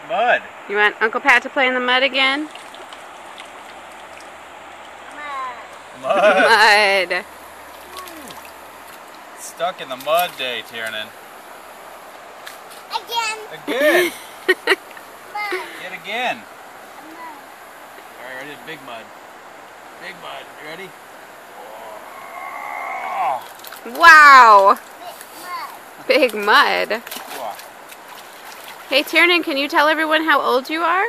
Mud. You want Uncle Pat to play in the mud again? Mud. Mud. Stuck in the mud day, Tiernan. Again. Again. Yet again. Alright, ready? Big mud. Big mud. You ready? Oh. Wow. Big mud. Wow. Hey Tiernan, can you tell everyone how old you are?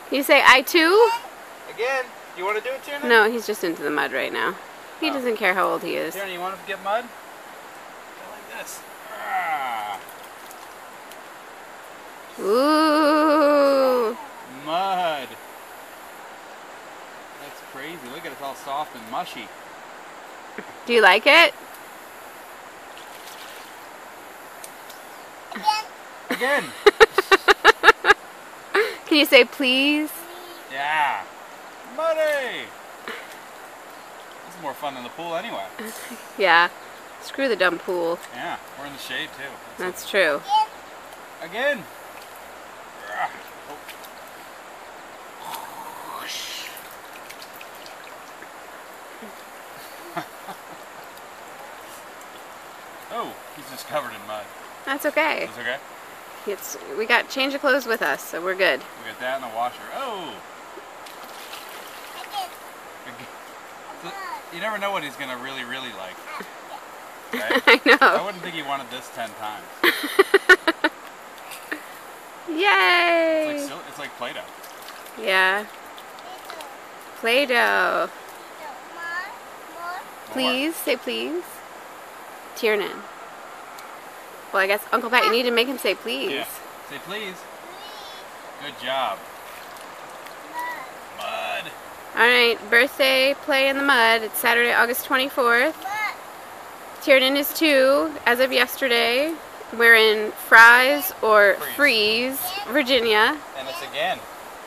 Can you say I too? Again. You want to do it, Tiernan? No, he's just into the mud right now. He doesn't care how old he is. Tiernan, you want to get mud? Go like this. Ah. Ooh. Mud. That's crazy. Look at it, it's all soft and mushy. Do you like it? Again. Can you say please? Yeah. Muddy. This is more fun than the pool anyway. Yeah. Screw the dumb pool. Yeah, we're in the shade too. That's true. Again. Oh, he's just covered in mud. That's okay. That's okay? We got change of clothes with us, so we're good. We got that in the washer. Oh! So, you never know what he's going to really like. Right? I know. I wouldn't think he wanted this 10 times. Yay! It's like Play-Doh. Yeah. Play-Doh. Please, say please. Tiernan. Well, I guess, Uncle Pat, you need to make him say please. Yeah. Say please. Good job. Mud. Alright, birthday play in the mud. It's Saturday, August 24th. Tiernan is 2 as of yesterday. We're in Fry's or Freeze, Virginia. And it's again.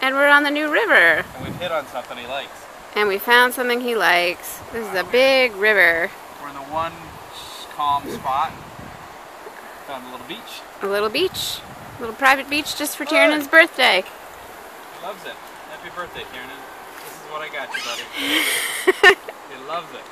And we're on the New River. And we've hit on something he likes. And we found something he likes. This is a big river. We're in the one calm spot. Found a little beach. A little beach. A little private beach just for Tiernan's birthday. He loves it. Happy birthday, Tiernan. This is what I got you, buddy. He loves it.